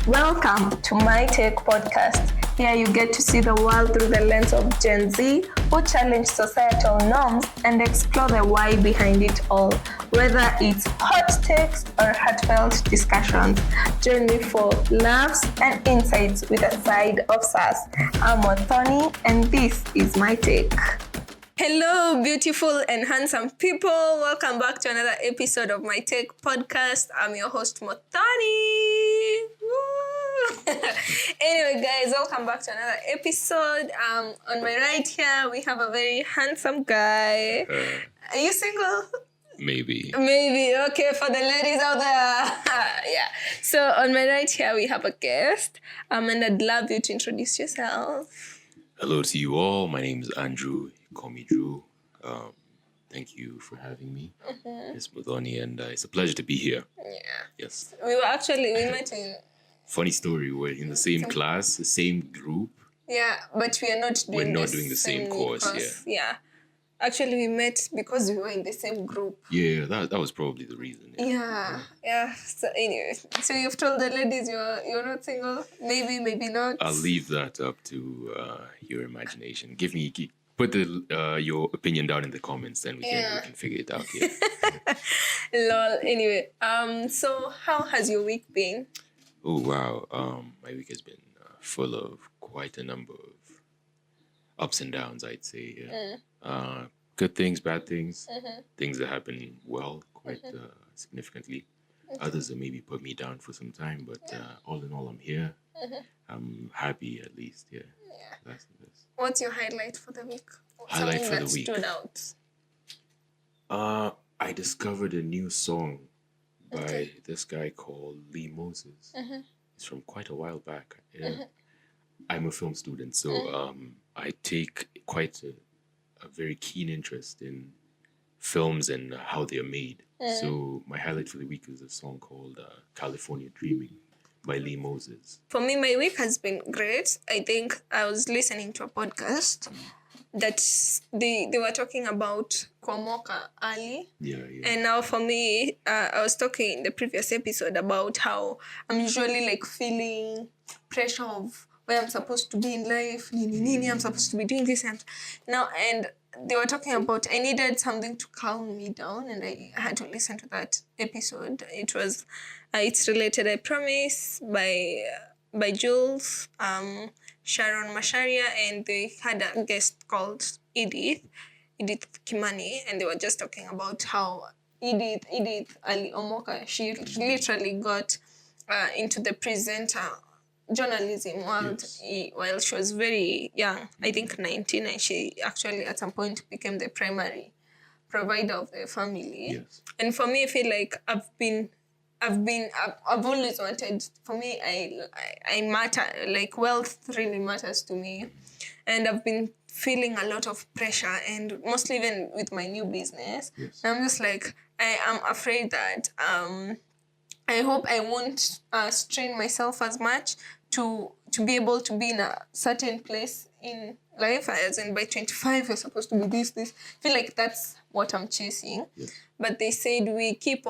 Welcome to My Take podcast. Here you get to see the world through the lens of Gen Z who challenge societal norms and explore the why behind it all, whether it's hot takes or heartfelt discussions. Join me for laughs and insights with a side of sass. I'm Othoni and this is My Take. Hello, beautiful and handsome people. Welcome back to another episode of My Take podcast. I'm your host, Mothani. Anyway, guys, welcome back to another episode. On my right here, we have a very handsome guy. Are you single? Maybe. Okay, for the ladies out there. Yeah. So on my right here, we have a guest. And I'd love you to introduce yourself. Hello to you all. My name is Andrew. Call me Drew. Thank you for having me. It's Mothoni, and it's a pleasure to be here. Yeah. Yes. We met in... Funny story, we're in the same class, the same group. Yeah, but we are not doing the same course. Yeah. Actually, we met because we were in the same group. Yeah, that was probably the reason. Yeah. So anyway, so you've told the ladies you're not single? Maybe not. I'll leave that up to your imagination. Put your opinion down in the comments, then we can figure it out here. Lol. Anyway, so how has your week been? Oh wow, my week has been full of quite a number of ups and downs, I'd say. Yeah. Good things, bad things, things that happen well quite significantly. Others that maybe put me down for some time, but all in all, I'm here. I'm happy at least. Yeah. That's the best. What's your highlight for the week? Highlight for the week. Stood out. I discovered a new song by this guy called Lee Moses. It's from quite a while back. Yeah. I'm a film student, so I take quite a very keen interest in films and how they are made. So my highlight for the week is a song called California Dreaming by Lee Moses. For me, my week has been great. I think I was listening to a podcast that they were talking about Kwamoka early. Yeah. And now for me, I was talking in the previous episode about how I'm usually like feeling pressure of where I'm supposed to be in life, I'm supposed to be doing this and they were talking about I needed something to calm me down, and I had to listen to that episode. It was it's related, I Promise by Jules, Sharon Masharia, and they had a guest called Edith Kimani, and they were just talking about how Edith Ali Omoka, she literally got into the presenter journalism world while she was very young, I think 19, and she actually at some point became the primary provider of the family. Yes. And for me, I feel like I've always wanted, for me, I matter, like wealth really matters to me. And I've been feeling a lot of pressure, and mostly even with my new business. Yes. I'm just like, I am afraid that I hope I won't strain myself as much to be able to be in a certain place in life, as in by 25 you're supposed to be this. I feel like that's what I'm chasing. Yes. But they said we give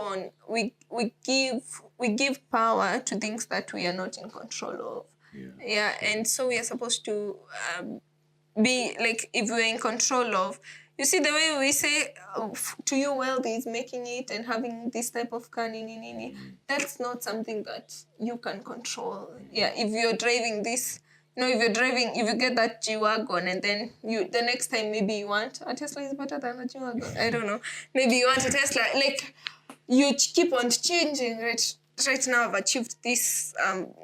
power to things that we are not in control of. Yeah, and so we are supposed to be like, if we're in control of, you see, the way we say to you, wealth is making it and having this type of car, that's not something that you can control. Yeah, if you're driving this, if you get that G-Wagon and then the next time maybe you want, a Tesla is better than a G-Wagon. I don't know. Maybe you want a Tesla. Like, you keep on changing, right? Right now I've achieved this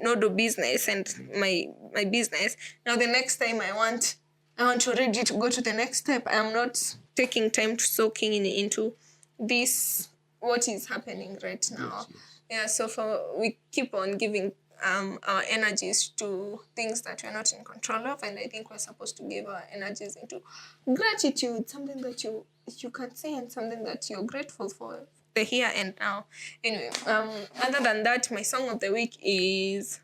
Nodo business and my business. Now the next time I want already to go to the next step. I'm not taking time to soaking into this, what is happening right now. Yes. Yeah, so we keep on giving our energies to things that we're not in control of, and I think we're supposed to give our energies into gratitude, something that you can say and something that you're grateful for, the here and now. Anyway, other than that, my song of the week is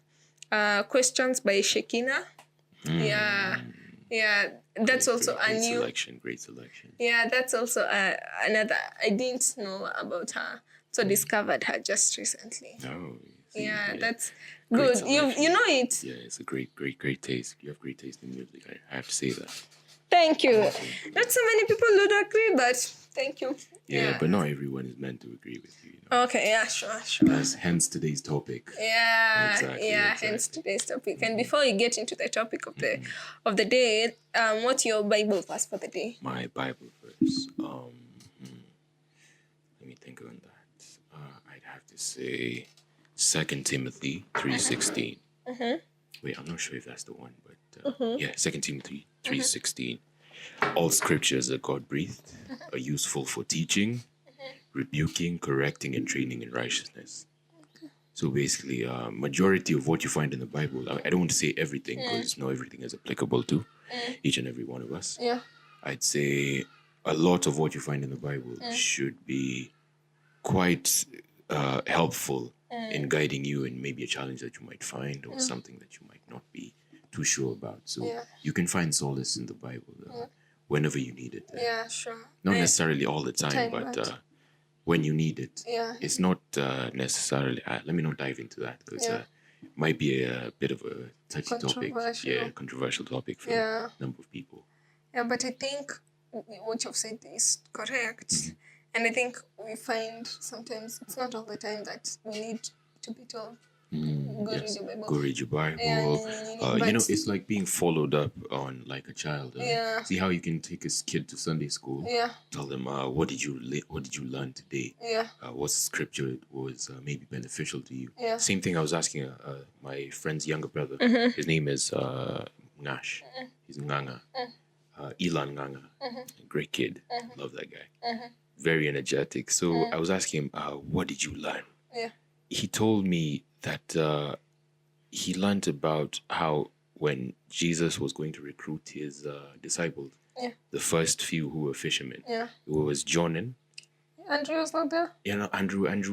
Questions by Shekina. Yeah, that's also a new great selection. Yeah, that's also another. I didn't know about her, so discovered her just recently. Oh, yeah, Good. selection. You know it. Yeah, it's a great taste. You have great taste in music. I have to say that. Thank you. Not so many people would agree, but thank you. Yeah, but not everyone is meant to agree with you. You know? Okay, yeah, sure. Hence today's topic. Yeah, Exactly, hence today's topic. And before we get into the topic of the day, what's your Bible verse for the day? My Bible verse. Let me think on that. I'd have to say 2 Timothy 3:16. Wait, I'm not sure if that's the one, but yeah, 2 Timothy 3:16. All scriptures are God-breathed, are useful for teaching, rebuking, correcting, and training in righteousness. So basically, majority of what you find in the Bible, I don't want to say everything because not everything is applicable to each and every one of us. Yeah. I'd say a lot of what you find in the Bible should be quite helpful in guiding you in maybe a challenge that you might find or something that you might not be too sure about. So you can find solace in the Bible whenever you need it. Yeah, sure. Not necessarily all the time, but when you need it. Yeah. It's not necessarily... let me not dive into that because it might be a bit of a touchy topic. Yeah, controversial topic for a number of people. Yeah, but I think what you've said is correct. And I think we find sometimes it's not all the time that we need to be told, go read your Bible. You know, it's like being followed up on like a child. See how you can take a kid to Sunday school. Tell them, what did you learn today? What scripture was maybe beneficial to you? Same thing I was asking my friend's younger brother. His name is Nash. He's Nganga. Elan Nganga. Great kid. Love that guy. Very energetic. So I was asking him, what did you learn? He told me that he learned about how when Jesus was going to recruit his disciples, the first few who were fishermen, it was John and... Andrew was not there? Yeah, no, Andrew and...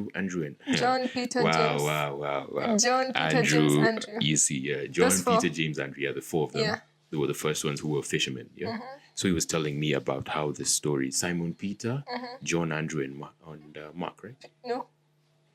John, Peter, James. Wow. John, Peter, James, Andrew. You see, John, Peter, James, Andrew, the four of them. They were the first ones who were fishermen, So he was telling me about how the story, Simon Peter, John, Andrew, and Mark, right? No,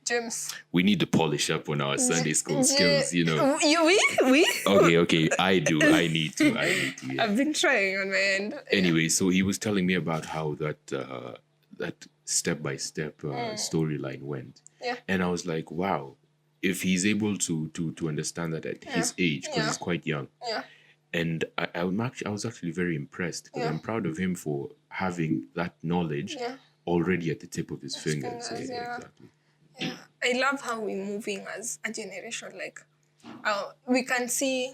James. We need to polish up on our Sunday school skills, you know. We? Okay, I need to, yeah. I've been trying on my end. Anyway, so he was telling me about how that step-by-step storyline went. And I was like, wow, if he's able to understand that at his age, because he's quite young. And I was actually very impressed because I'm proud of him for having that knowledge already at the tip of his fingers. Exactly. I love how we're moving as a generation. Like, we can see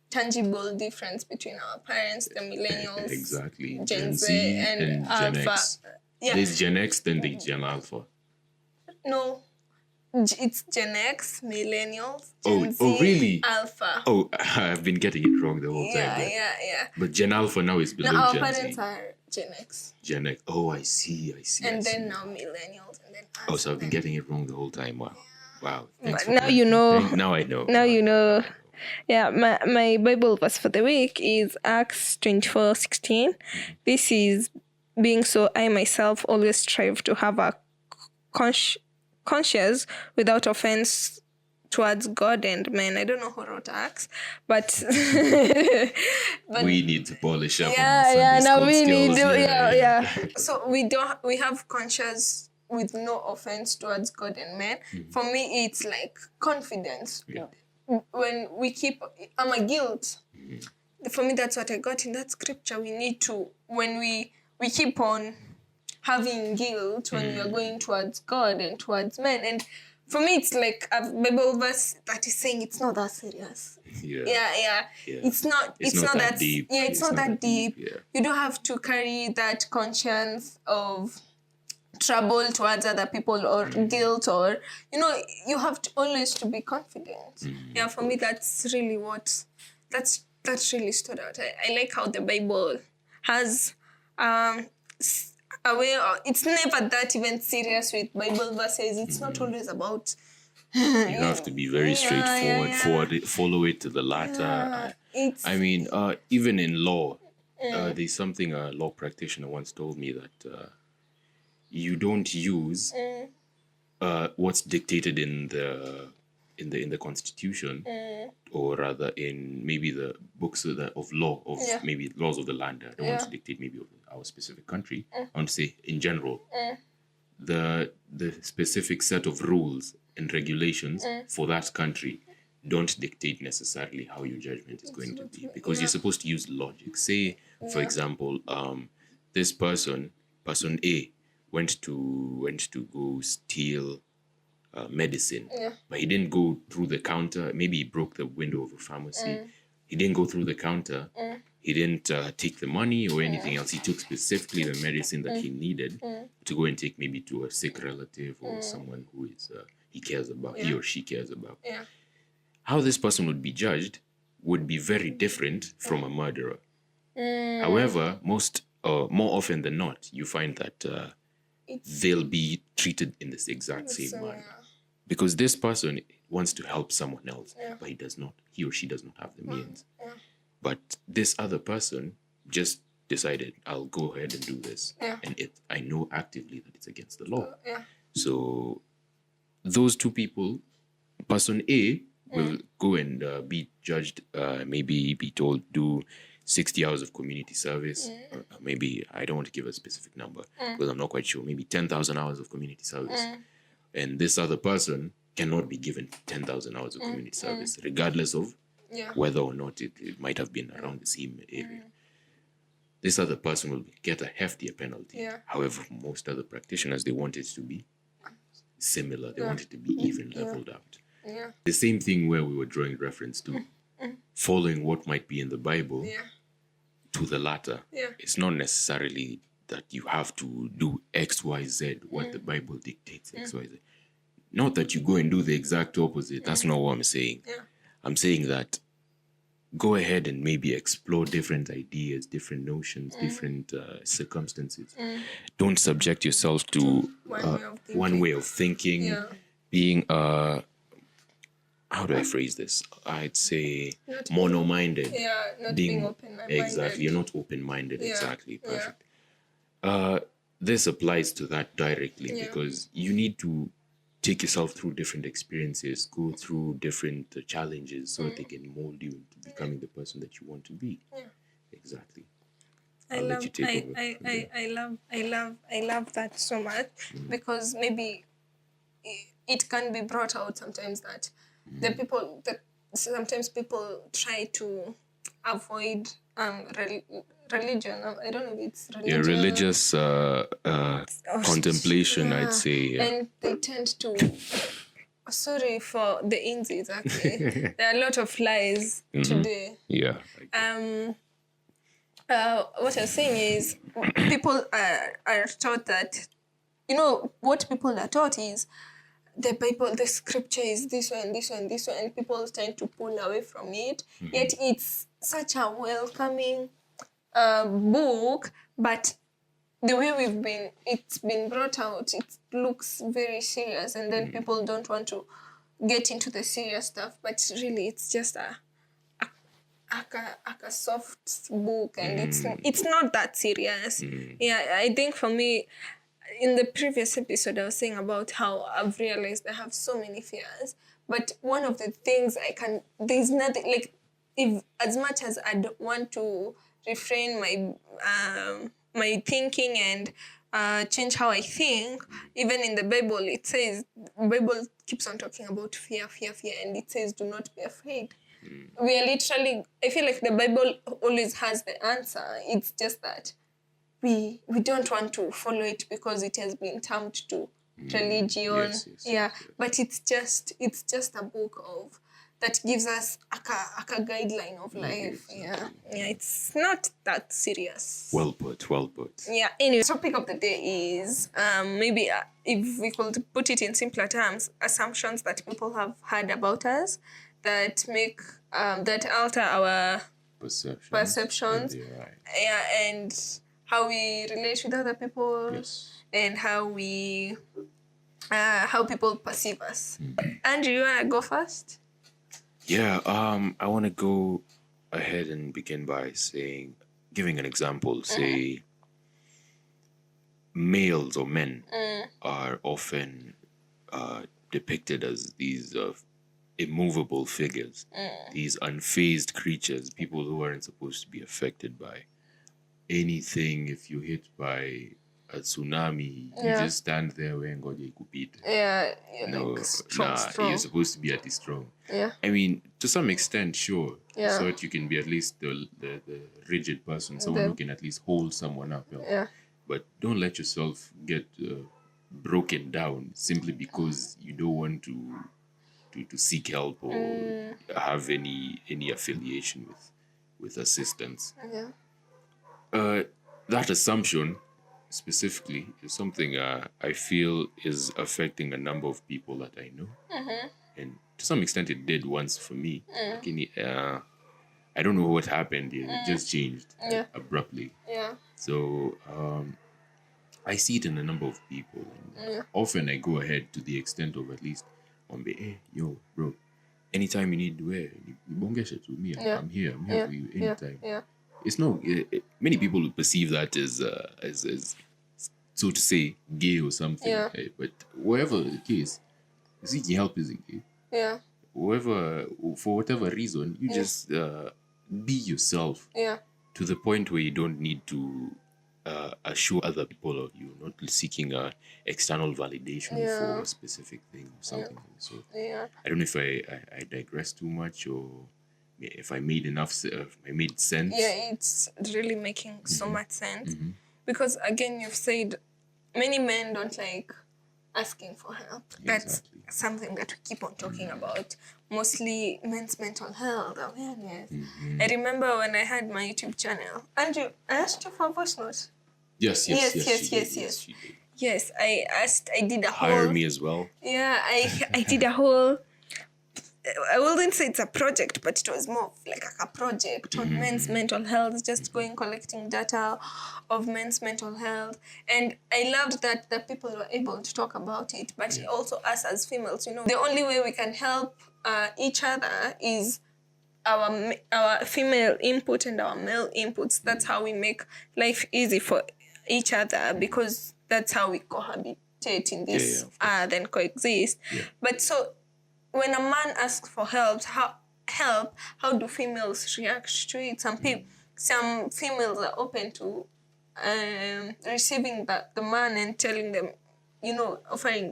tangible difference between our parents, the millennials, exactly, Gen Z, and Alpha. Gen X. There's Gen X, then there's Gen Alpha. No. It's Gen X, millennials, Gen Z, really? Alpha. Oh, I've been getting it wrong the whole time. Yeah. But Gen Alpha now is below our Gen Z. parents are Gen X. Gen X. Oh, I see. And then now millennials, and then Alpha. Oh, so I've been getting it wrong the whole time. Wow. But now you know. Now I know. Now you know. Yeah, my Bible verse for the week is Acts 24:16. This is, being so, I myself always strive to have a conscience without offense towards God and men. I don't know who wrote Acts, but we need to polish up. Now we need to, So we have conscience with no offense towards God and men. For me, it's like confidence. When we keep, I'm a guilt. For me, that's what I got in that scripture. We need to, when we keep on having guilt when we are going towards God and towards men. And for me, it's like a Bible verse that is saying it's not that serious. Yeah. It's not that deep. Yeah, it's not that deep. Yeah. You don't have to carry that conscience of trouble towards other people or guilt, or you have to always to be confident. Yeah, for me that's really that really stood out. I like how the Bible has a way it's never that even serious with Bible verses. It's not always about you have to be very straightforward, follow it to the latter. I mean, even in law, there's something a law practitioner once told me that you don't use what's dictated in in the Constitution, or rather in maybe the books of law of maybe laws of the land. I don't want to dictate maybe of our specific country. I want to say in general, the specific set of rules and regulations for that country don't dictate necessarily how your judgment is going to be, because you're supposed to use logic. Say, for example, this person A, went to go steal medicine, but he didn't go through the counter. Maybe he broke the window of a pharmacy. He didn't go through the counter. He didn't take the money or anything else. He took specifically the medicine that he needed to go and take maybe to a sick relative or someone who is he cares about, he or she cares about. How this person would be judged would be very different from a murderer. However, more often than not, you find that they'll be treated in this exact same manner. Because this person wants to help someone else, but he or she does not have the means. But this other person just decided, I'll go ahead and do this. And I know actively that it's against the law. So those two people, person A will go and be judged, maybe be told, do 60 hours of community service, or maybe, I don't want to give a specific number because I'm not quite sure, maybe 10,000 hours of community service. And this other person cannot be given 10,000 hours of community service, regardless of whether or not it might have been around the same area. This other person will get a heftier penalty. However, most other practitioners, they want it to be similar. They want it to be even leveled out. The same thing where we were drawing reference to following what might be in the Bible to the latter. It's not necessarily that you have to do X, Y, Z, what the Bible dictates, X, Y, Z. Not that you go and do the exact opposite. That's not what I'm saying. I'm saying that go ahead and maybe explore different ideas, different notions, different circumstances. Don't subject yourself to one way of thinking, being how do I phrase this? I'd say mono-minded. Not being open-minded. Exactly, you're not open-minded. Exactly, perfect. This applies to that directly because you need to take yourself through different experiences, go through different challenges so that they can mold you into becoming the person that you want to be. Exactly. I love that so much because maybe it can be brought out sometimes that sometimes people try to avoid religion. I don't know if it's religion. Religious contemplation, I'd say. And they tend to... Sorry for the insides, actually. There are a lot of lies today. What I'm saying is people are taught that, what people are taught is the Bible, the scripture is this one, this one, this one, and people tend to pull away from it. Yet it's such a welcoming book, but the way it's been brought out, it looks very serious, and then people don't want to get into the serious stuff, but really it's just a soft book, and it's not that serious. I think for me, in the previous episode, I was saying about how I've realized I have so many fears. But one of the things there's nothing, like, if as much as I'd want to refrain my thinking and change how I think, even in the Bible, Bible keeps on talking about fear, and it says, do not be afraid. We are literally, I feel like the Bible always has the answer. It's just that we don't want to follow it because it has been termed to religion. But it's just a book that gives us a guideline of life. It's not that serious. Well put. Anyway, topic of the day is maybe if we could put it in simpler terms, assumptions that people have had about us that make that alter our perceptions. And how we relate with other people, and how people perceive us. Andrew, you wanna go first? I want to go ahead and begin by giving an example. Say, males or men are often depicted as these immovable figures, these unfazed creatures, people who aren't supposed to be affected by anything. If you're hit by a tsunami, you just stand there and go, Yeah, no, like strong. you're supposed to be at the strong. Yeah. I mean, to some extent, sure. Yeah. So that you can be at least the rigid person, someone who can at least hold someone up. Yeah. But don't let yourself get broken down simply because you don't want to seek help or have any affiliation with assistance. Yeah. That assumption specifically is something I feel is affecting a number of people that I know. And to some extent it did once for me. I don't know what happened. It just changed abruptly. Yeah. So I see it in a number of people. And often I go ahead to the extent of at least, hey, yo, bro, anytime you need to wear, you won't get it with me. I'm here for you anytime. Yeah. It's no, many people would perceive that as so to say, gay or something. Yeah. But whatever the case, seeking help isn't gay. Yeah. For whatever reason, you just be yourself. Yeah. To the point where you don't need to assure other people of you, not seeking external validation for a specific thing or something. So I don't know if I digress too much or if I made enough. I made sense. Yeah, it's really making so much sense because again, you've said many men don't like asking for help. That's something that we keep on talking about. Mostly men's mental health awareness. I remember when I had my YouTube channel. Andrew, I asked you for a voice note. Yes. Yes, I did a whole... Hire me as well. Yeah, I did a whole... I wouldn't say it's a project, but it was more of like a project on men's mental health, just collecting data of men's mental health. And I loved that the people were able to talk about it, but also us as females, the only way we can help each other is our female input and our male inputs. That's how we make life easy for each other, because that's how we cohabitate in this, then coexist. Yeah. But so when a man asks for help, how do females react to it? Some females are open to receiving the man and telling them, offering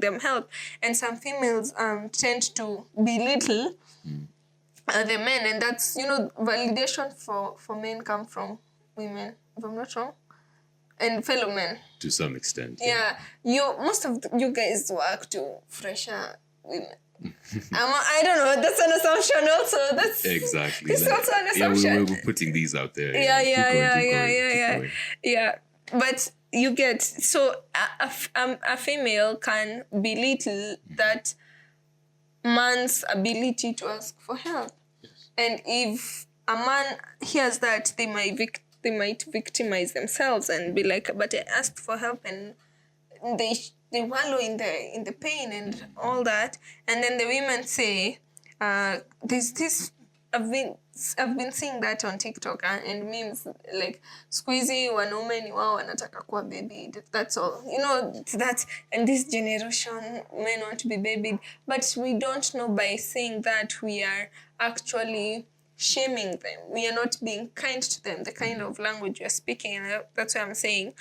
them help, and some females tend to belittle the men, and that's validation for men come from women, if I'm not wrong, and fellow men to some extent. Yeah, most of you guys work to fresher women. I don't know. That's an assumption. Also, that's exactly. This is also an assumption. We're putting these out there. Yeah. But you get a female can belittle that man's ability to ask for help, and if a man hears that, they might victimize themselves and be like, but I asked for help, and they wallow in the pain and all that. And then the women say, there's this, I've been seeing that on TikTok and memes like, squeezy wanaume ni wao wanataka kuwa babied. That's all. That, and this generation men want to be babied. But we don't know, by saying that we are actually shaming them. We are not being kind to them, the kind of language we are speaking. And that's why I'm saying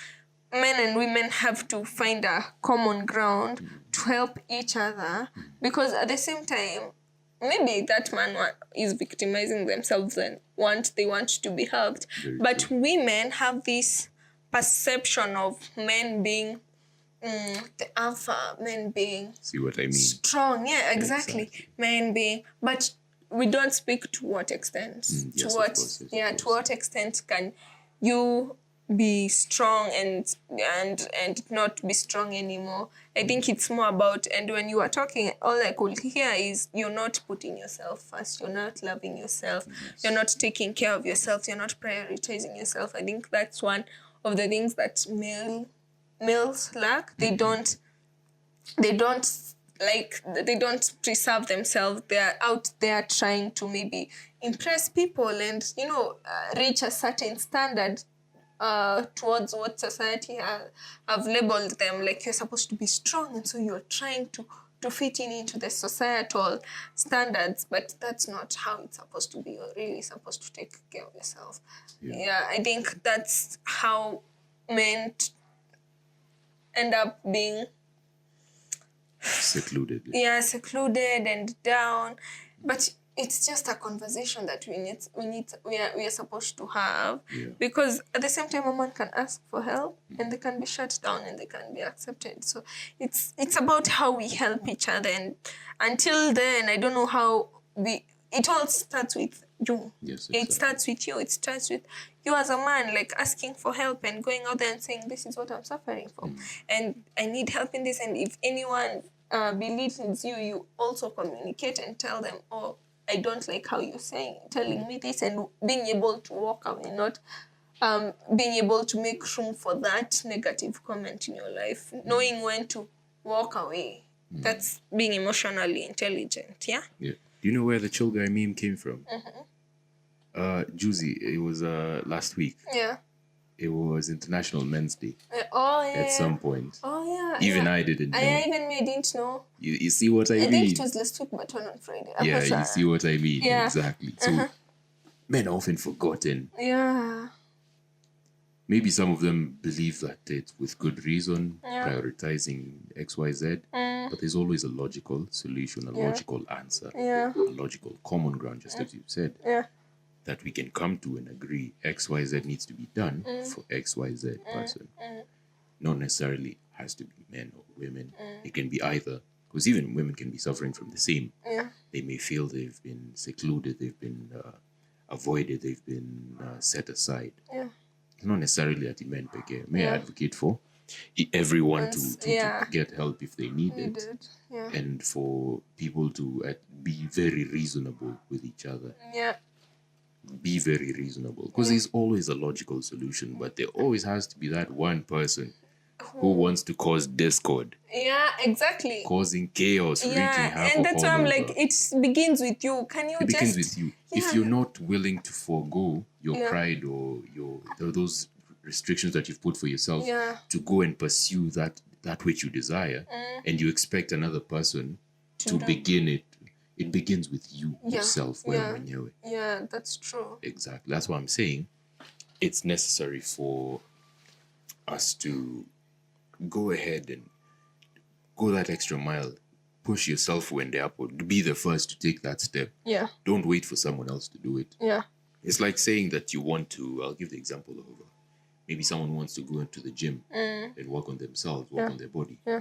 men and women have to find a common ground to help each other, because at the same time, maybe that man is victimizing themselves and they want to be helped. But women have this perception of men being the alpha, men being strong. Yeah, exactly. Men being, but we don't speak to what extent. To what extent can you be strong and not be strong anymore? I think it's more about, and when you are talking, all I could hear is you're not putting yourself first, you're not loving yourself, you're not taking care of yourself, you're not prioritizing yourself. I think that's one of the things that males lack. They don't preserve themselves. They're out there trying to maybe impress people and reach a certain standard towards what society have labeled them, like you're supposed to be strong, and so you're trying to to fit in into the societal standards, but that's not how it's supposed to be. You're really supposed to take care of yourself. Yeah, I think that's how men end up being secluded. Secluded and down. But it's just a conversation that we are supposed to have, because at the same time a man can ask for help and they can be shut down and they can be accepted. So it's about how we help each other, and until then I don't know how it all starts with you. Yes, exactly. It starts with you. It starts with you as a man, like asking for help and going out there and saying, this is what I'm suffering from and I need help in this. And if anyone belittles you, you also communicate and tell them, oh, I don't like how you're telling me this, and being able to walk away, not being able to make room for that negative comment in your life, knowing when to walk away. That's being emotionally intelligent, yeah? Yeah. Do you know where the chill guy meme came from? Juicy, it was last week. Yeah. It was International Men's Day. Oh, yeah. At some point. Oh, yeah. Even I didn't know. I didn't know. You see what I mean? I think it was last week, but on Friday. Yeah, you see what I mean? Yeah. Exactly. So, men are often forgotten. Yeah. Maybe some of them believe that it's with good reason, prioritizing XYZ, but there's always a logical solution, a logical answer, a logical common ground, just as you said, that we can come to and agree XYZ needs to be done for XYZ person. Not necessarily has to be men or women. It can be either, because even women can be suffering from the same. They may feel they've been secluded, they've been avoided, they've been set aside. Not necessarily at the men may advocate for everyone to get help if they need it. And for people to be very reasonable with each other. Be very reasonable, because there's always a logical solution, but there always has to be that one person who wants to cause discord. Yeah, exactly. Causing chaos, wreaking havoc. And that's why I'm like, it begins with you. It begins with you. If you're not willing to forego your pride or those restrictions that you've put for yourself to go and pursue that which you desire, and you expect another person to begin it, it begins with you yourself. Yeah, that's true. Exactly. That's what I'm saying. It's necessary for us to go ahead and go that extra mile. Push yourself when they're up, or be the first to take that step. Yeah. Don't wait for someone else to do it. Yeah. It's like saying that you want to, I'll give the example of maybe someone wants to go into the gym and work on themselves, work on their body. Yeah.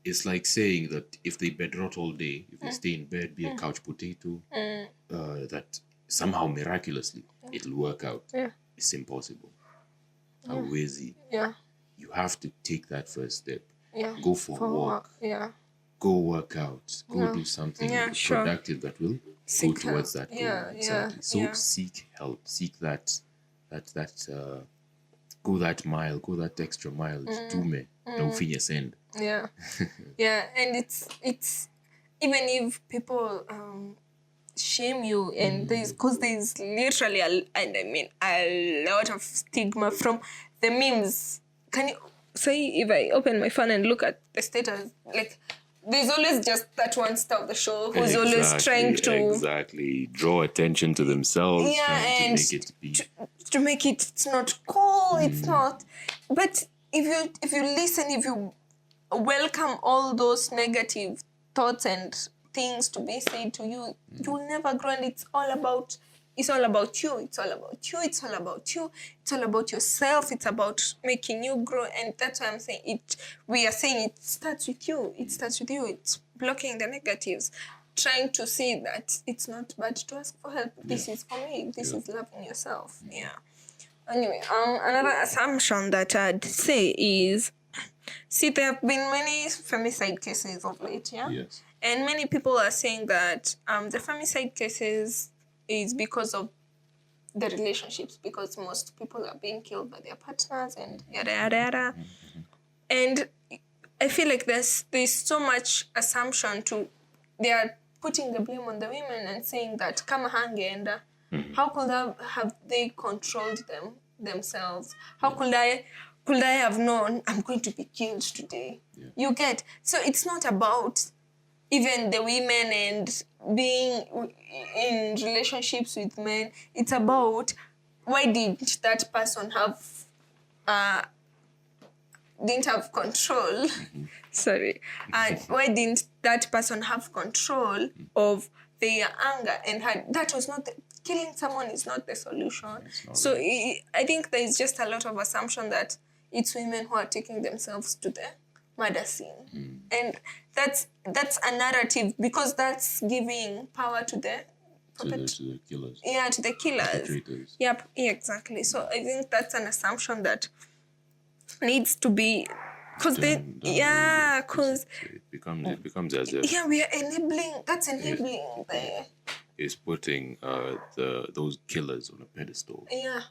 It's like saying that if they bed rot all day, if they stay in bed, be a couch potato, that somehow miraculously it'll work out. Yeah. It's impossible. Hauwezi. Yeah. You have to take that first step. Yeah. Go for a walk. Yeah. Go work out. Go do something productive that will go towards that goal. Exactly. So seek help. Seek that go that mile, go that extra mile. Tume. Don't finish send. Yeah. Yeah. And it's even if people shame you, and there's literally a lot of stigma from the memes. Can you say, if I open my phone and look at the status, like there's always just that one star of the show who's always trying to draw attention to themselves, and to make it it's not cool, it's not. But if you listen, if you welcome all those negative thoughts and things to be said to you, you will never grow. And it's all about you. It's all about you. It's all about yourself. It's about making you grow. And that's why I'm saying it. We are saying it starts with you. It starts with you. It's blocking the negatives, trying to see that it's not bad to ask for help. This is for me. This is loving yourself. Yeah. Anyway, another assumption that I'd say is, see, there have been many femicide cases of late, yeah? Yes. And many people are saying that the femicide cases is because of the relationships, because most people are being killed by their partners and yada, yada, yada. And I feel like there's so much assumption they are putting the blame on the women and saying that, kama hangeenda, how could have they controlled themselves? How could I could I have known I'm going to be killed today? Yeah. You get? So it's not about even the women and being in relationships with men. It's about why didn't that person didn't have control. Sorry. Why didn't that person have control of their anger? And that was not killing someone is not the solution. So I think there is just a lot of assumption that it's women who are taking themselves to the murder scene. And that's a narrative, because that's giving power to the killers. Yeah, to the killers. Perpetrators. Yep, yeah, exactly. So I think that's an assumption that needs to be, because it becomes as if we are enabling. That's enabling is putting those killers on a pedestal. Yeah.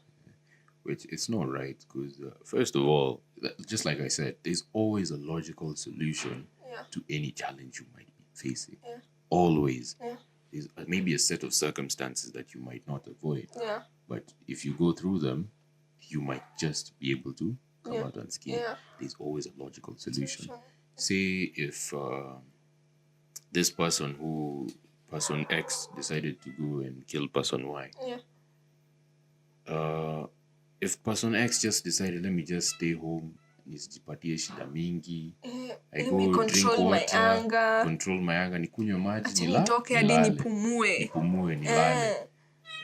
Which it's not right, because first of all, just like I said, there's always a logical solution to any challenge you might be facing. Yeah. Always. Yeah. There's maybe a set of circumstances that you might not avoid. Yeah. But if you go through them, you might just be able to come out unscathed. Yeah. There's always a logical solution. Say if this person X decided to go and kill person Y. Yeah. If person X just decided, let me just stay home, nisijipatie shida mingi, I go drink water, control my anger, nikunywe maji, nilale.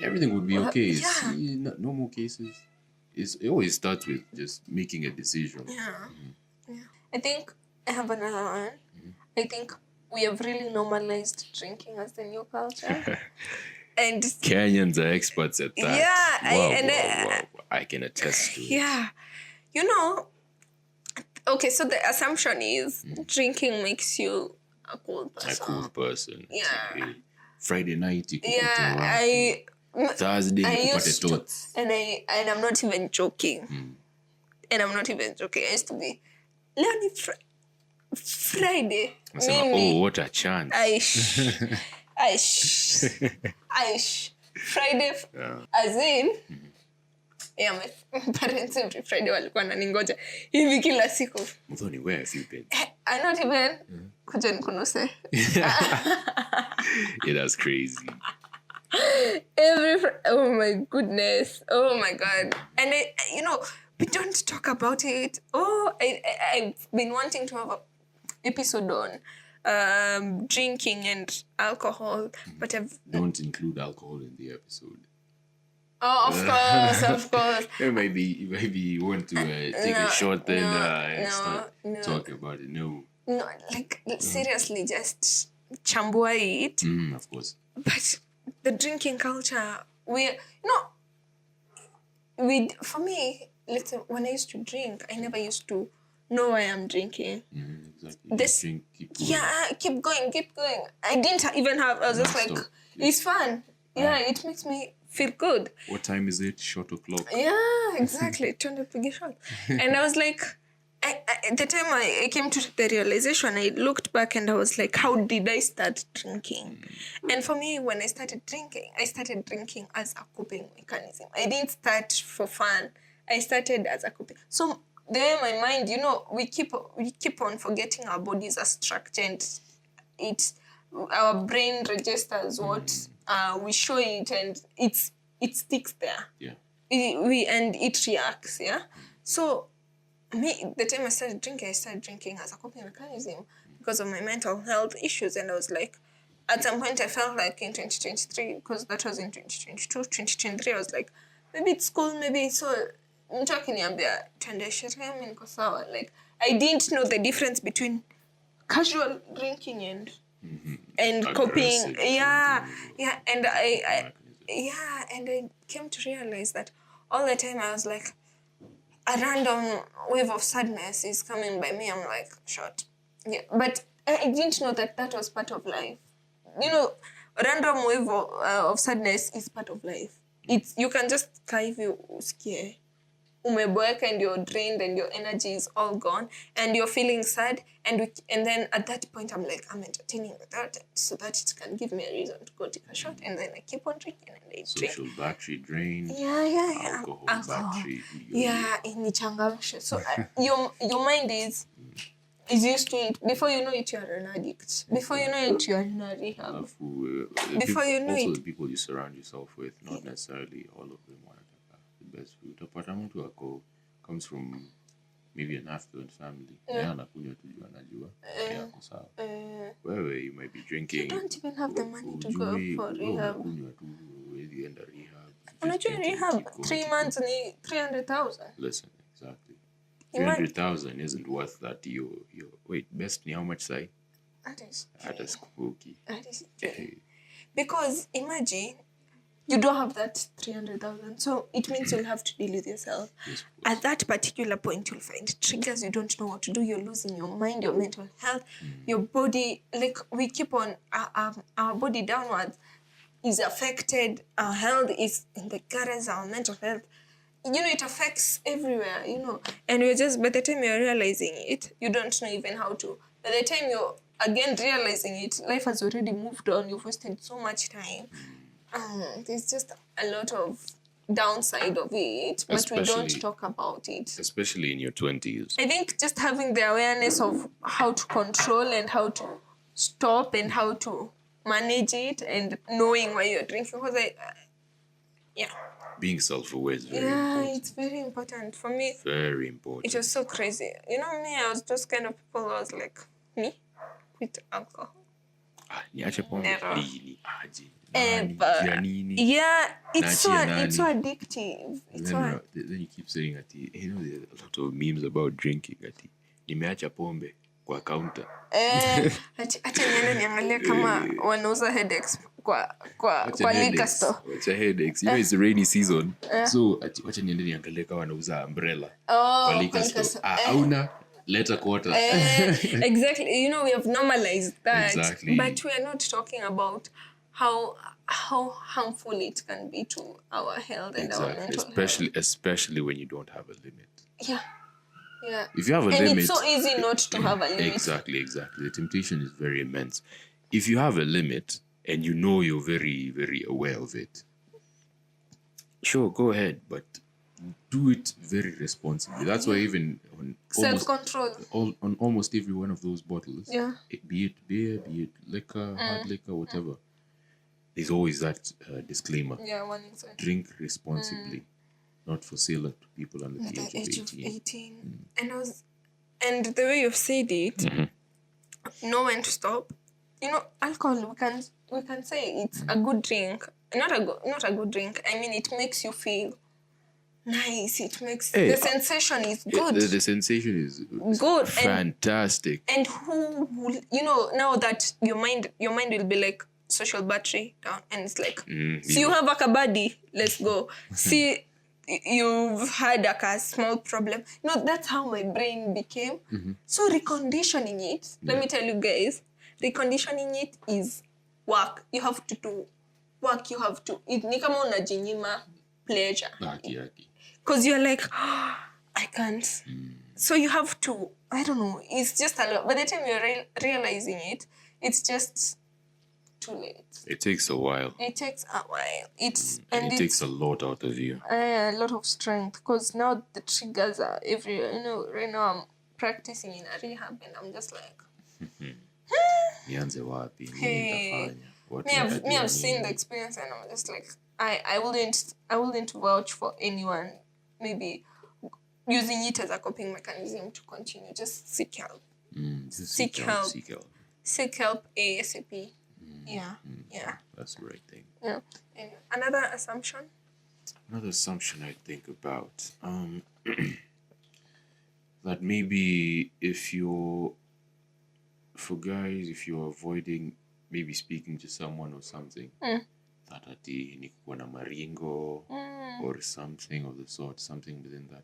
Everything would be okay. See, no more cases. It always starts with just making a decision. Yeah. I think I have another one. I think we have really normalized drinking as the new culture. And Kenyans are experts at that. Yeah. I can attest to it. Yeah. You know, okay, so the assumption is drinking makes you a cool person. Yeah. Friday night, you can I Thursday, you used to, and I'm not even joking. And I'm not even joking. I used to be, Leonie, Friday. What a chance. Friday, as in, my parents every Friday walikuwa wananingoja hivi kila siku. Mthoni, where have you been? I'm not even kuja nikunuse. Yeah, that's crazy. Oh my goodness. Oh my God. And we don't talk about it. I've been wanting to have an episode on drinking and alcohol, but don't include alcohol in the episode. Oh, of course. Maybe you want to take a shot then and start talking about it. No, like seriously, just chambua it. Of course. But the drinking culture, for me, when I used to drink, I never used to know why I'm drinking. Exactly. Keep going. I didn't even have, I was just like, it's fun. Yeah, it makes me feel good. What time is it? Short o'clock. Yeah, exactly. Turned up a big shot. And I was like, at the time I came to the realization, I looked back and I was like, how did I start drinking? And for me, when I started drinking as a coping mechanism. I didn't start for fun. I started as a coping. So the way my mind, we keep on forgetting our bodies are structured. Our brain registers what we show it, and it sticks there. Yeah. It reacts. Yeah. So the time I started drinking as a coping mechanism because of my mental health issues, and I was like, at some point I felt like in 2023, because that was in 2022, 2023, I was like, maybe it's cool, maybe so. Mtu akiniambia twende sherehe mimi niko sawa. Like, I didn't know the difference between casual drinking and coping. Yeah. And I came to realize that all the time I was like, a random wave of sadness is coming by me. I'm like, short. Yeah, but I didn't know that was part of life. Random wave of sadness is part of life. You can just cry if you scare. umeboeka and you're drained and your energy is all gone and you're feeling sad and then at that point I'm like, I'm entertaining the thought so that it can give me a reason to go take a shot, and then I keep on drinking and I drink. Social battery drain. Yeah. Alcohol battery. Yeah, inichangamshe. So your mind is used to it. Before you know it, you're an addict. Before you know it, you're in a rehab. Before you know also it, the people you surround yourself with, not necessarily all of them are the best food. Utapata mtu ako comes from maybe an affluent family. Anakunywa tu juu anajua yako sawa. Wewe you might be drinking. You don't even have the money to go for rehab. Unakunywa tu huwezi enda rehab. Unajua rehab 3 months ni 300,000. Listen, exactly. 300,000 isn't worth that. You wait, best ni how much say? That is spooky. That is because imagine you don't have that 300,000, so it means you'll have to deal with yourself. Yes, at that particular point, you'll find triggers. You don't know what to do. You're losing your mind, your mental health, your body. Like we keep on our body downwards is affected. Our health is in the gutters. Our mental health, it affects everywhere. And we're just, by the time you're realizing it, you don't know even how to. By the time you're again realizing it, life has already moved on. You've wasted so much time. There's just a lot of downside of it, but we don't talk about it. Especially in your 20s. I think just having the awareness of how to control and how to stop and how to manage it and knowing why you're drinking. Because being self-aware is very important. Yeah, it's very important. For me, very important. It was so crazy. Me, I was just kind of people who was like, me? With alcohol? Never. Ever. Yeah, it's so addictive. Then you keep saying that there's a lot of memes about drinking. Nimeacha pombe kwa counter. Acha niende niangalie kama wanauza headaches kwa liquor store. Acha headaches. It's the rainy season. So acha niende niangalie kama wanauza umbrella kwa liquor store. Hauna later quarter. Exactly. We have normalized that. Exactly. But we are not talking about how harmful it can be to our health and our mental health. Especially when you don't have a limit. Yeah. If you have a limit... And it's so easy not to have a limit. Exactly. The temptation is very immense. If you have a limit and you know you're very, very aware of it, sure, go ahead, but do it very responsibly. That's why even on self-control on almost every one of those bottles, be it beer, be it liquor, hard liquor, whatever, there's always that disclaimer. Yeah, one inside. Drink responsibly, not for sale to people under the age of 18. And the way you've said it, know when to stop. Alcohol, we can say it's a good drink. Not a good drink. I mean, it makes you feel nice. It makes the sensation is good. The sensation is good, fantastic. And who will, now that your mind will be like social battery down, and it's like, see, you have a kabaddi, let's go. See, you've had a small problem. That's how my brain became. So reconditioning it, let me tell you guys, reconditioning it is work. You have to do work. You have to. Ni kama unajinyima pleasure. Because you're like, I can't. So you have to, I don't know, it's just a lot. By the time you're realizing it, it's just too late. It takes a while. It takes a while. It takes a lot out of you. A lot of strength. Because now the triggers are everywhere. Right now I'm practicing in a rehab and I'm just like, nianze wapi? I've seen the experience and I'm just like, I wouldn't vouch for anyone maybe using it as a coping mechanism to continue. Just seek help. Seek help ASAP. Yeah. That's the right thing. Yeah. And another assumption I think about that maybe if you're avoiding maybe speaking to someone or something, that ati ni kuwa na maringo or something of the sort, something within that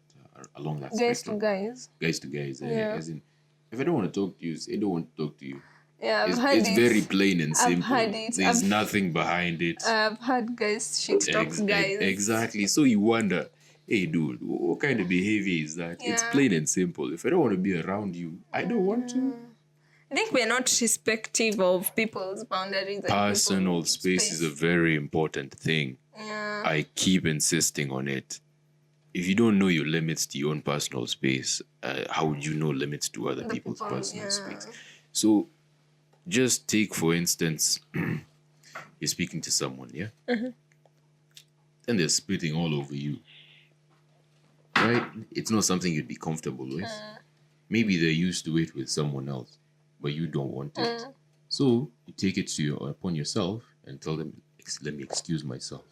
along that spectrum. Guys to guys. As in, if I don't want to talk to you, I don't want to talk to you. Yeah, it's very plain and simple. There's nothing behind it. I've had guys shit talk guys. Exactly. So you wonder, hey, dude, what kind of behavior is that? It's plain and simple. If I don't want to be around you, I don't want to. I think we're not respective of people's boundaries. And Personal space is a very important thing. Yeah. I keep insisting on it. If you don't know your limits to your own personal space, how would you know limits to other people's personal space? So just take, for instance, you're speaking to someone, yeah? And they're spitting all over you. Right? It's not something you'd be comfortable with. Maybe they're used to it with someone else, but you don't want it. So you take it upon yourself and tell them, let me excuse myself.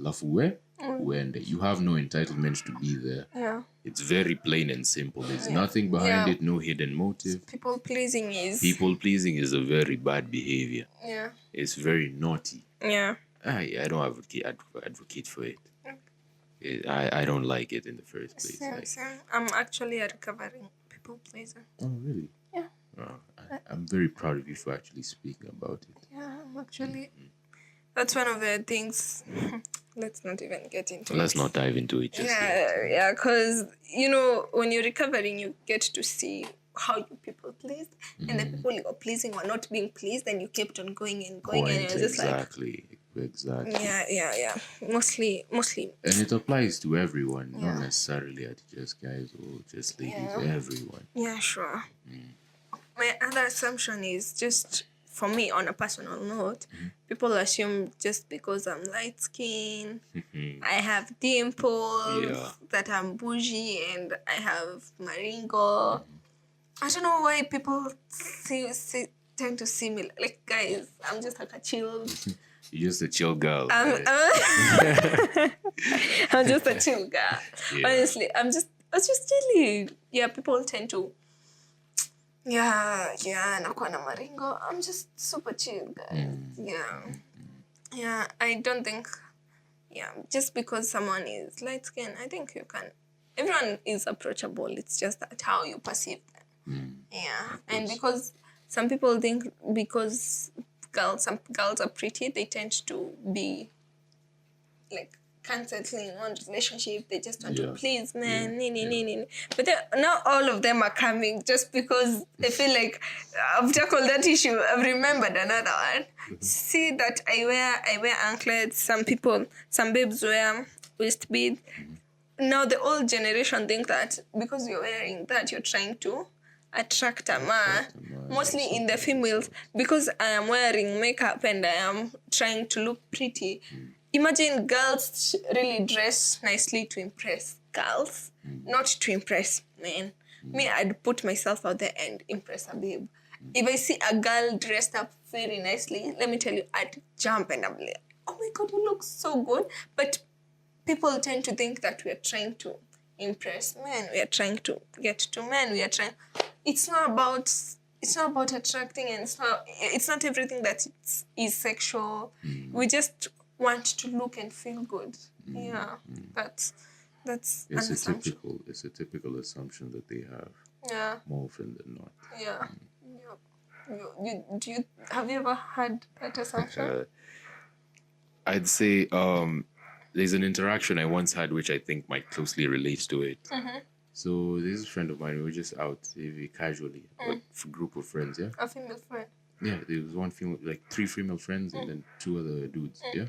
Lafu when you have no entitlement to be there. Yeah. It's very plain and simple. There's nothing behind it, no hidden motive. People pleasing is a very bad behavior. Yeah. It's very naughty. Yeah. I don't advocate for it. I don't like it in the first place. Same. I'm actually a recovering people pleaser. Oh, really? Yeah. I'm very proud of you for actually speaking about it. Yeah, I'm actually. That's one of the things. Let's not even get into it. Let's not dive into it just yet. Yeah, because, when you're recovering, you get to see how you people pleased. And the people you were pleasing were not being pleased, and you kept on going and going. And you're just Exactly. Yeah. Mostly. And it applies to everyone, not necessarily at just guys or just ladies, everyone. Yeah, sure. My other assumption is just, for me, on a personal note, people assume just because I'm light skinned, I have dimples, that I'm bougie, and I have maringo. I don't know why people tend to see me like, guys, I'm just like a chill. You're just a chill girl. I'm just a chill girl. Yeah. Honestly, I was just chilling. Yeah, people tend to. Yeah, nakuwa na maringo. I'm just super chill, guys. Yeah, I don't think. Yeah, just because someone is light skinned, I think you can. Everyone is approachable. It's just that how you perceive them. Yeah, and because some people think because some girls are pretty, they tend to be like constantly in one relationship. They just want to please men. But now all of them are coming just because they feel like I've tackled that issue. I've remembered another one. See that I wear anklets. Some babes wear waist bead. Now the old generation think that because you're wearing that, you're trying to attract a man, mostly in the females, because I am wearing makeup and I am trying to look pretty. Imagine girls really dress nicely to impress girls, not to impress men. Me, I'd put myself out there and impress a babe. If I see a girl dressed up very nicely, let me tell you, I'd jump and I'm like, oh my God, you look so good. But people tend to think that we are trying to impress men. We are trying to get to men. It's not about attracting, and it's not everything that is sexual. We just want to look and feel good. Yeah, that's an assumption. It's a typical assumption that they have. Yeah. More often than not. Yeah. Have you ever had that assumption? I'd say there's an interaction I once had which I think might closely relate to it. So this is a friend of mine. We were just out casually, like a group of friends. Yeah. A female friend. Yeah, there was one female, like 3 female friends, and then 2 other dudes. Yeah.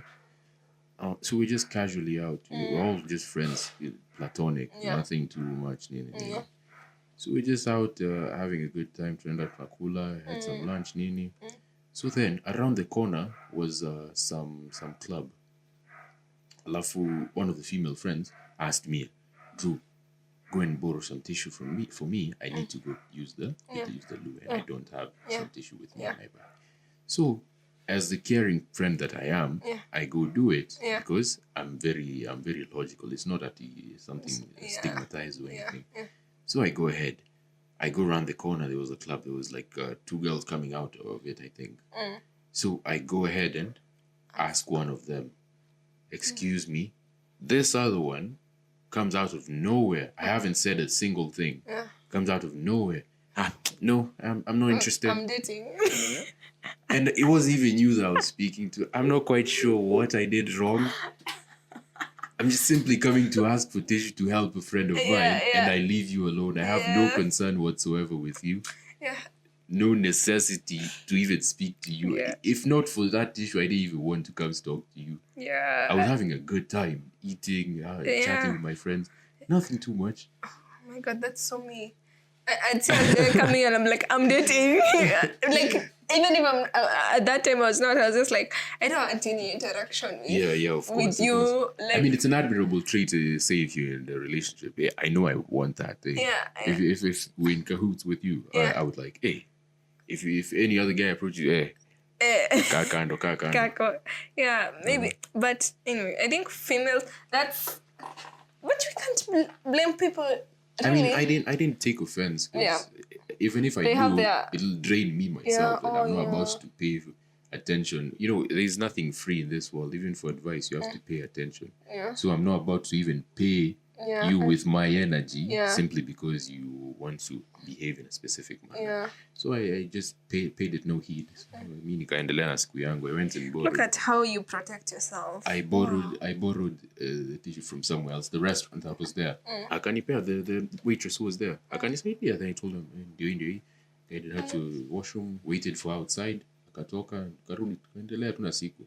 So we're just casually out. We're all just friends, platonic, nothing too much. Yeah. So we're just out having a good time, turned out Fakula, had some lunch, nini. So then, around the corner was some club. Alafu, one of the female friends asked me, "Bro, go and borrow some tissue from me. For me, I need to go use the loo, and I don't have some tissue with me in my bag." So, as the caring friend that I am, I go do it because I'm very logical. It's not that something stigmatized or anything. So I go ahead. I go around the corner. There was a club. There was like 2 girls coming out of it, I think. So I go ahead and ask one of them, "Excuse me." This other one comes out of nowhere. I haven't said a single thing. Comes out of nowhere. No, I'm not interested. I'm dating. And it wasn't even you that I was speaking to. I'm not quite sure what I did wrong. I'm just simply coming to ask for tissue to help a friend of mine, and I leave you alone. I have no concern whatsoever with you. Yeah. No necessity to even speak to you. Yeah. If not for that tissue, I didn't even want to come talk to you. Yeah. I was having a good time, eating, chatting with my friends. Nothing too much. Oh my God, that's so me. I'd see a guy coming and I'm like, I'm dating. Like, even if I'm at that time I was not, I was just like, I don't want any interaction of course, with you. Like, I mean, it's an admirable trait to say if you're in a relationship. Yeah, I know I want that. If we're in cahoots with you, I would like, hey, if any other guy approaches you, hey, Kako. Yeah, maybe. But anyway, I think females, that's, but we can't blame people. Really. I mean, I didn't take offense. Even if I do, it'll drain me myself, and I'm not about to pay attention. You know, there's nothing free in this world. Even for advice, you have to pay attention. Yeah. So I'm not about to even pay you with my energy simply because you want to behave in a specific manner. Yeah. So I just paid it no heed. I mean, I went and borrowed. Look at how you protect yourself. I borrowed the tissue from somewhere else. The restaurant that was there. Akanipea, the waitress who was there. Akanipea, then I told him, I did have to washroom, waited for outside. Akatoka, karudi, kaendelea tu na siku.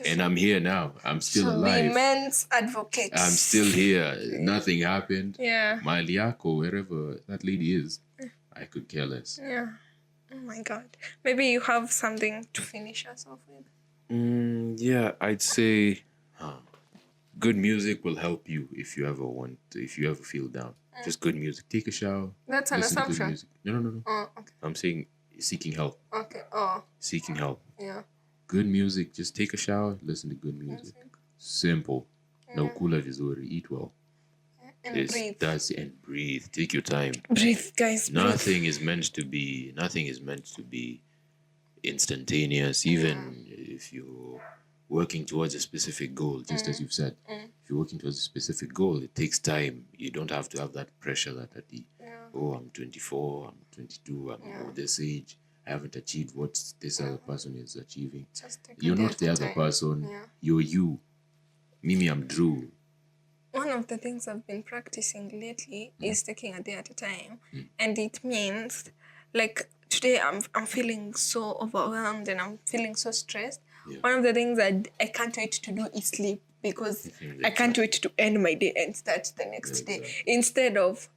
And I'm here now. I'm still alive. Men's advocates. I'm still here. Nothing happened. Yeah. Maliako, wherever that lady is, I could care less. Yeah. Oh my God. Maybe you have something to finish us off with. Yeah, I'd say good music will help you if you ever feel down. Just good music. Take a shower. That's an assumption. No. Oh, okay. I'm saying seeking help. Okay. Oh. Seeking help. Yeah. Good music. Just take a shower. Listen to good music. Simple. No kula vizuri. Eat well. And breathe. And breathe. Take your time. Breathe, guys. Nothing is meant to be instantaneous. Even if you're working towards a specific goal, just as you've said, if you're working towards a specific goal, it takes time. You don't have to have that pressure that I'm 24, I'm 22, I'm of this age. I haven't achieved what this other person is achieving. You're not the other person. You're you. Mimi, I'm Drew. One of the things I've been practicing lately is taking a day at a time. And it means, like, today I'm feeling so overwhelmed and I'm feeling so stressed. One of the things that I can't wait to do is sleep, because I can't wait to end my day and start the next day. Instead of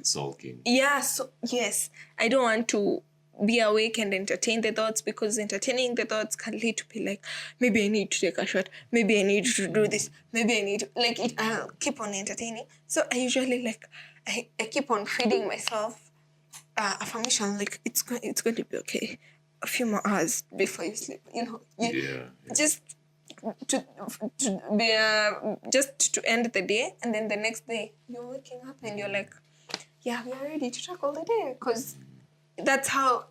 sulking. Yeah, so yes. I don't want to be awake and entertain the thoughts, because entertaining the thoughts can lead to be like, maybe I need to take a shot, maybe I need to do this, maybe I need to, like, I'll keep on entertaining. So I usually I keep on feeding myself affirmation, like it's going to be okay. A few more hours before you sleep, just to be just to end the day, and then the next day you're waking up and you're like, yeah, we are ready to tackle the day, because that's how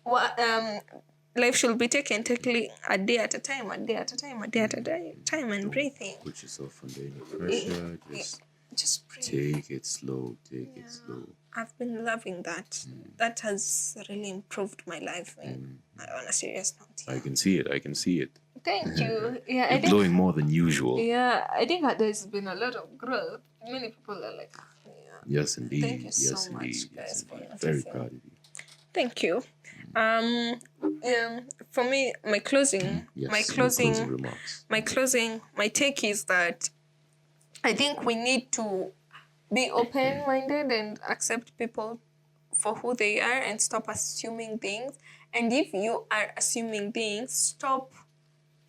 life should be taken. Taking a day at a time, and breathing. Put yourself under any pressure. Just breathe. Take it slow. It slow. I've been loving that. That has really improved my life on a serious note. I can see it. Thank you. Yeah, You're glowing more than usual. Yeah, I think that there's been a lot of growth. Many people are like, yes, indeed. Thank you so much, guys, for noticing. Very proud of you. Thank you. For me, my take is that I think we need to be open-minded and accept people for who they are and stop assuming things. And if you are assuming things, stop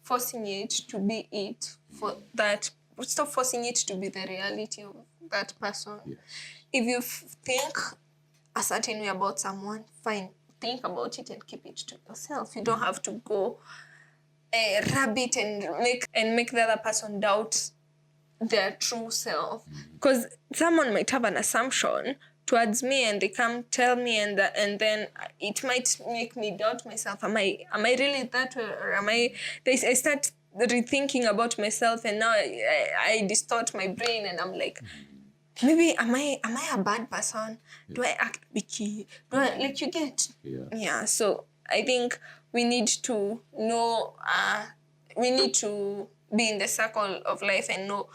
forcing it to be it for that. Stop forcing it to be the reality of that person. Yes. If you think a certain way about someone, fine. Think about it and keep it to yourself. You don't have to go rabbit and make the other person doubt their true self, because someone might have an assumption towards me and they come tell me, and then it might make me doubt myself. Am I really that way, or am I start rethinking about myself, and now I distort my brain and I'm like, maybe am I a bad person? Do I act bitchy? Do I, like, you get? Yeah. So I think we need to know. We need to be in the circle of life and know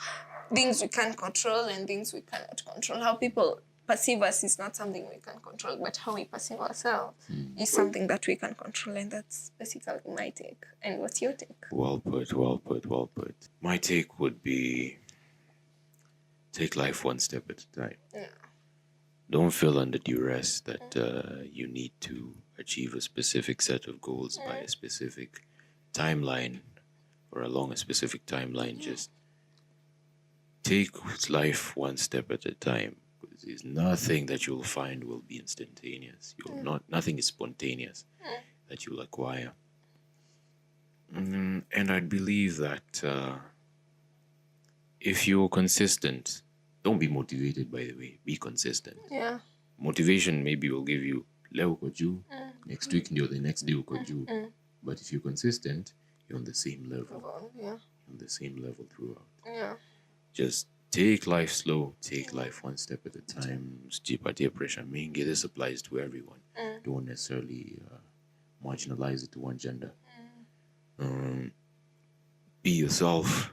things we can control and things we cannot control. How people perceive us is not something we can control, but how we perceive ourselves is something that we can control, and that's basically my take. And what's your take? Well put, well put, well put. My take would be take life one step at a time. Yeah. Don't feel under duress that you need to achieve a specific set of goals by a specific timeline or along a specific timeline. Just take life one step at a time. There's nothing that you'll find will be instantaneous. Nothing is spontaneous that you'll acquire. And I'd believe that if you're consistent, don't be motivated, by the way. Be consistent. Yeah. Motivation maybe will give you leo uko juu, next week ndio the next day uko juu. But if you're consistent, you're on the same level. Yeah. On the same level throughout. Yeah. Just take life slow. Take life one step at a time. Usijipatie pressure mingi. This applies to everyone. Don't necessarily marginalize it to one gender. Be yourself.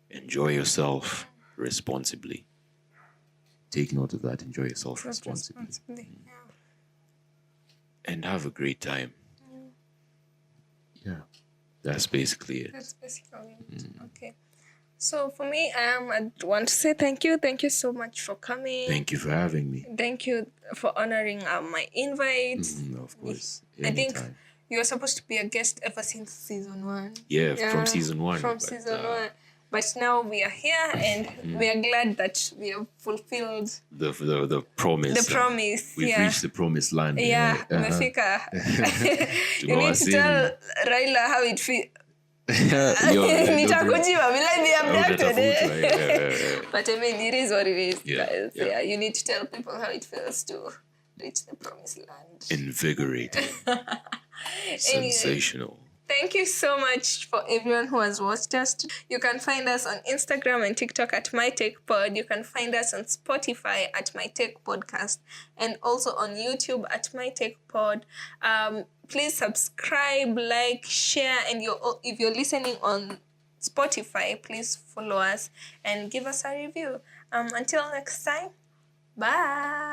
Enjoy yourself responsibly. Take note of that. Enjoy yourself responsibly. Yeah. And have a great time. Yeah. That's basically it. That's basically it. Okay. So for me, I want to say thank you. Thank you so much for coming. Thank you for having me. Thank you for honoring my invite. Of course. I think Anytime. you were supposed to be a guest ever since season 1. Yeah, from season 1. From season 1. But now we are here and we are glad that we have fulfilled the promise. The promise. We've reached the promised land. Yeah, umefika. You need to tell Raila how it feels. Nitakujiwa, will I be abducted? But I mean, it is what it is. Yeah, you need to tell people how it feels to reach the promised land. Invigorating. Sensational. Thank you so much for everyone who has watched us. You can find us on Instagram and TikTok at MyTechPod. You can find us on Spotify at MyTechPodcast and also on YouTube at MyTechPod. Please subscribe, like, share, and if you're listening on Spotify, please follow us and give us a review. Until next time, bye.